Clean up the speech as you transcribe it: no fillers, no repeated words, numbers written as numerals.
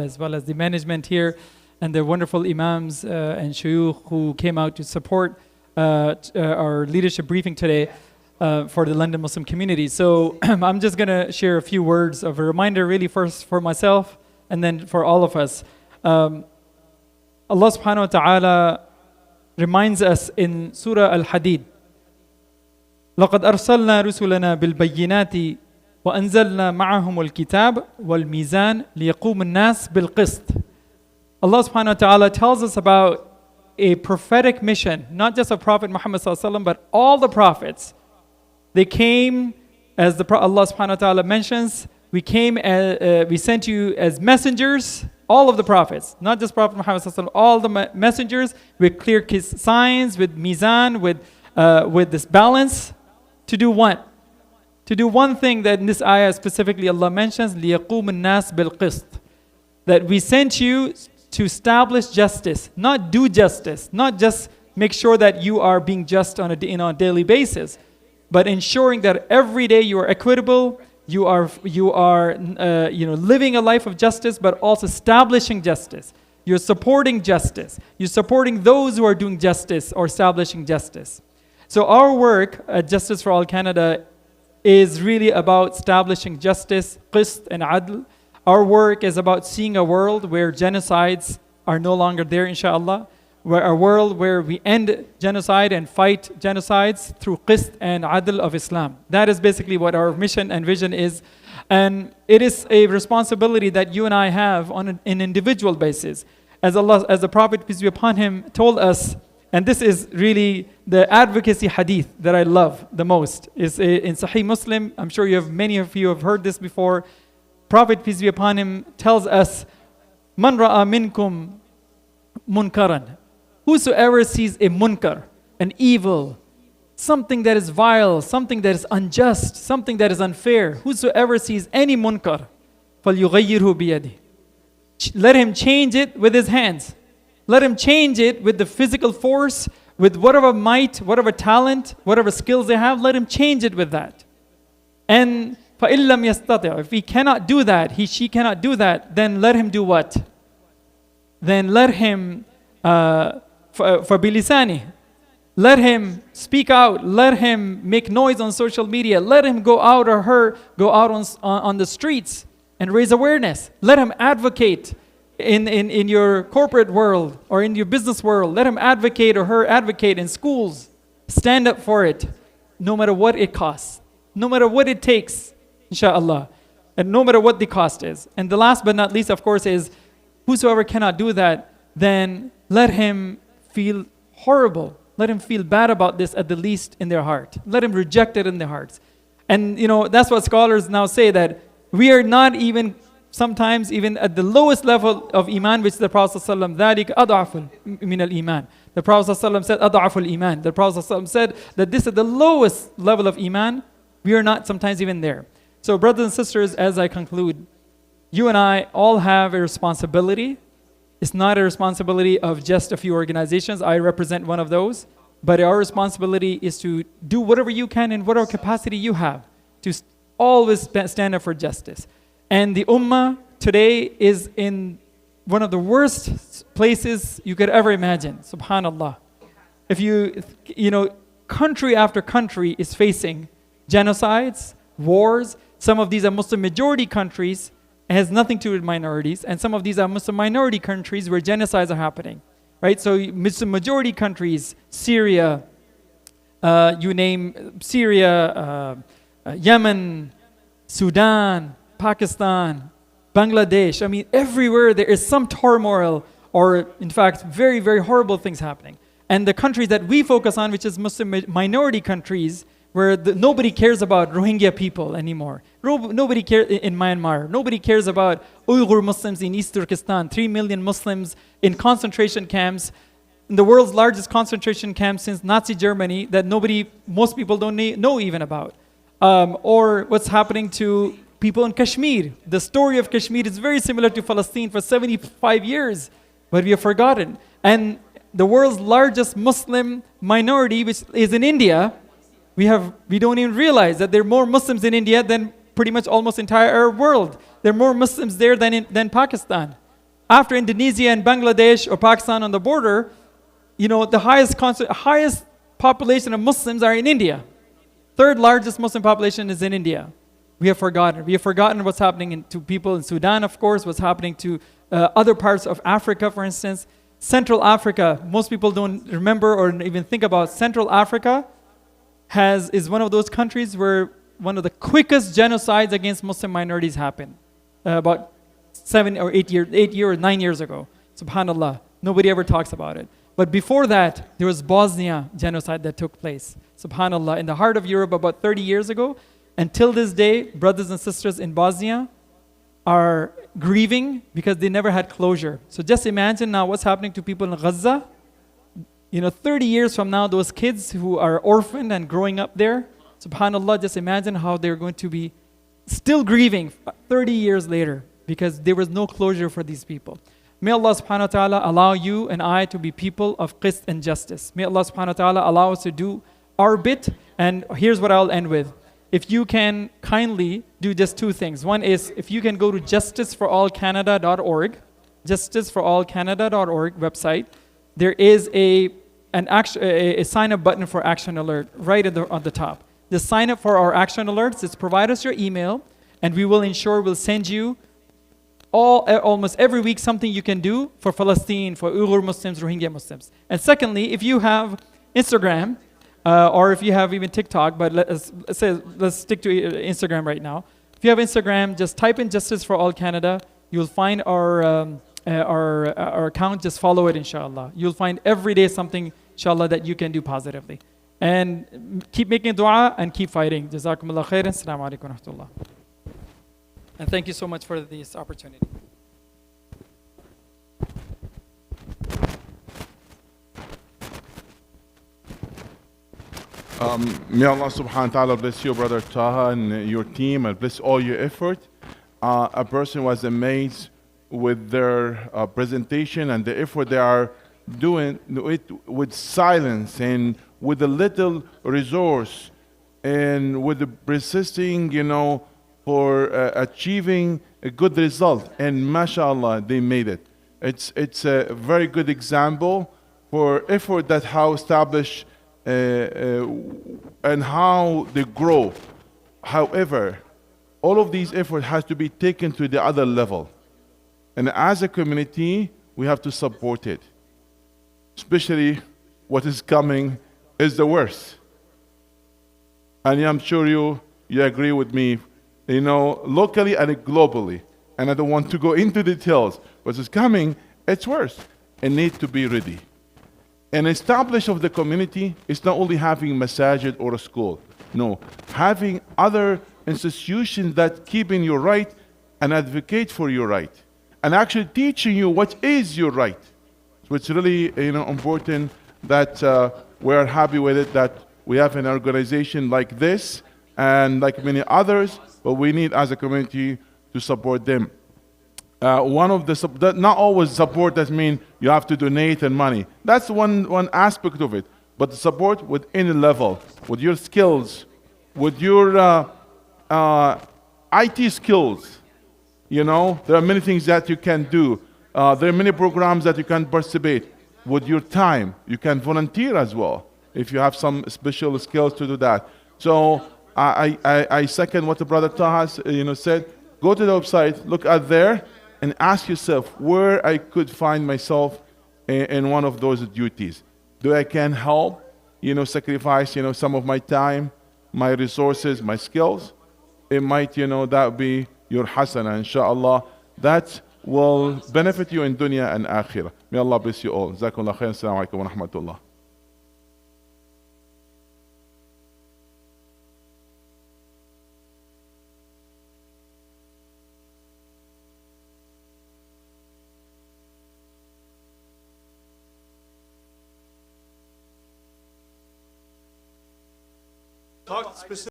as well as the management here and the wonderful Imams and Shuyukh who came out to support our leadership briefing today for the London Muslim community. So I'm just going to share a few words of a reminder, really first for myself and then for all of us. Allah subhanahu wa ta'ala reminds us in Surah Al-Hadid, لَقَدْ أَرْسَلْنَا رُسُلَنَا بِالْبَيِّنَاتِ وَأَنزَلْنَا مَعَهُمُ الْكِتَابَ وَالْمِيزَانَ لِيَقُومَ النَّاسِ بِالْقِسْطِ. Allah subhanahu wa ta'ala tells us about a prophetic mission, not just of Prophet Muhammad sallallahu alaihi wasallam, but all the prophets. They came, as Allah subhanahu wa ta'ala mentions, we sent you as messengers, all of the prophets, not just Prophet Muhammad sallallahu alaihi wasallam, all the messengers with clear signs, with mizan, with this balance, to do what? To do one thing that in this ayah specifically Allah mentions, لِيَقُومُ النَّاسِ بِالْقِسْطِ. That we sent you to establish justice, not do justice, not just make sure that you are being just on a daily basis, but ensuring that every day you are equitable, you are living a life of justice, but also establishing justice. You're supporting justice. You're supporting those who are doing justice or establishing justice. So our work at Justice for All Canada is really about establishing justice, qist and adl. Our work is about seeing a world where genocides are no longer there, inshallah. Where a world where we end genocide and fight genocides through qist and adl of Islam. That is basically what our mission and vision is. And it is a responsibility that you and I have on an individual basis. As the Prophet, peace be upon him, told us, and this is really the advocacy hadith that I love the most, is in Sahih Muslim. I'm sure many of you have heard this before. Prophet, peace be upon him, tells us, Man ra'a minkum munkaran. Whosoever sees a munkar, an evil, something that is vile, something that is unjust, something that is unfair, whosoever sees any munkar, فَلْيُغَيِّرْهُ بِيَدِهِ. Let him change it with his hands. Let him change it with the physical force, with whatever might, whatever talent, whatever skills they have, let him change it with that. And فَإِلَّمْ يَسْتَطِعْ. If he cannot do that, she cannot do that, then let him do what? Then let him, فَبِلِسَانِهِ. Let him speak out. Let him make noise on social media. Let him go out or her go out on the streets and raise awareness. Let him advocate in your corporate world or in your business world. Let him advocate or her advocate in schools. Stand up for it, no matter what it costs, no matter what it takes, inshallah, and no matter what the cost is. And the last but not least, of course, is whosoever cannot do that, then let him feel horrible. Let him feel bad about this at the least in their heart. Let him reject it in their hearts. And that's what scholars now say, that we are not even sometimes even at the lowest level of iman, which the Prophet ﷺ, ذَلِكَ أَضْعَفُ مِنَ الْإِيمَانِ. The Prophet ﷺ said, أَضْعَفُ الْإِيمَانِ. The Prophet ﷺ said that this is the lowest level of iman. We are not sometimes even there. So brothers and sisters, as I conclude, you and I all have a responsibility. It's not a responsibility of just a few organizations. I represent one of those. But our responsibility is to do whatever you can in whatever capacity you have to always stand up for justice. And the ummah today is in one of the worst places you could ever imagine. Subhanallah. If country after country is facing genocides, wars. Some of these are Muslim majority countries. It has nothing to do with minorities. And some of these are Muslim minority countries where genocides are happening. Right? So Muslim majority countries, Syria, you name Syria, Yemen, Sudan, Pakistan, Bangladesh. I mean, everywhere there is some turmoil or, in fact, very, very horrible things happening. And the countries that we focus on, which is Muslim minority countries, where nobody cares about Rohingya people anymore. Nobody cares in Myanmar. Nobody cares about Uyghur Muslims in East Turkestan. 3 million Muslims in concentration camps, in the world's largest concentration camp since Nazi Germany, that most people don't know even about. Or what's happening to people in Kashmir. The story of Kashmir is very similar to Palestine for 75 years, but we have forgotten. And the world's largest Muslim minority, which is in India, we don't even realize that there are more Muslims in India than pretty much almost entire Arab world. There are more Muslims there than Pakistan. After Indonesia and Bangladesh or Pakistan on the border, the highest population of Muslims are in India. Third largest Muslim population is in India. We have forgotten. We have forgotten what's happening to people in Sudan, of course, what's happening to other parts of Africa, for instance. Central Africa, most people don't remember or even think about. Central Africa is one of those countries where one of the quickest genocides against Muslim minorities happened about 9 years ago. Subhanallah, nobody ever talks about it. But before that, there was Bosnia genocide that took place. Subhanallah, in the heart of Europe about 30 years ago. Until this day, brothers and sisters in Bosnia are grieving because they never had closure. So just imagine now what's happening to people in Gaza. 30 years from now, those kids who are orphaned and growing up there, subhanallah, just imagine how they're going to be still grieving 30 years later because there was no closure for these people. May Allah subhanahu wa ta'ala allow you and I to be people of qist and justice. May Allah subhanahu wa ta'ala allow us to do our bit. And here's what I'll end with. If you can kindly do just two things. One is if you can go to justiceforallcanada.org, justiceforallcanada.org website, there is a sign-up button for Action Alert right on the top. Just sign up for our Action Alerts. Just provide us your email, and we will ensure we'll send you almost every week something you can do for Palestine, for Uyghur Muslims, Rohingya Muslims. And secondly, if you have Instagram, or if you have even TikTok, but let's stick to Instagram right now. If you have Instagram, just type in Justice for All Canada. You'll find our account. Just follow it, inshallah. You'll find every day something, inshallah, that you can do positively. And keep making dua and keep fighting. Jazakumullah khairan. Assalamu alaikum wa rahmatullah. And thank you so much for this opportunity. May Allah subhanahu wa ta'ala bless you, Brother Taha, and your team, and bless all your effort. A person was amazed with their presentation and the effort they are doing it with silence and with a little resource and with the persisting, for achieving a good result. And mashallah, they made it. It's a very good example for effort that how established and how they grow. However, all of these efforts has to be taken to the other level. And as a community, we have to support it. Especially what is coming is the worst. And I'm sure you agree with me, locally and globally. And I don't want to go into details. What is coming, it's worse. And need to be ready. And establish of the community is not only having masajid or a school. No, having other institutions that keep in your right and advocate for your right. And actually teaching you what is your right. So it's really important that we're happy with it, that we have an organization like this and like many others, but we need as a community to support them. One of the not always support that means you have to donate and money. That's one aspect of it. But the support with any level, with your skills, with your IT skills. There are many things that you can do. There are many programs that you can participate. With your time, you can volunteer as well if you have some special skills to do that. So I second what the brother Taha said. Go to the website, look at there, and ask yourself where I could find myself in one of those duties. Do I can help, sacrifice, some of my time, my resources, my skills? It might, that be your hasana, inshallah. That will benefit you in dunya and akhirah. May Allah bless you all. Jazakumullah khairan. Assalamu alaikum wa rahmatullah. Talk specifically.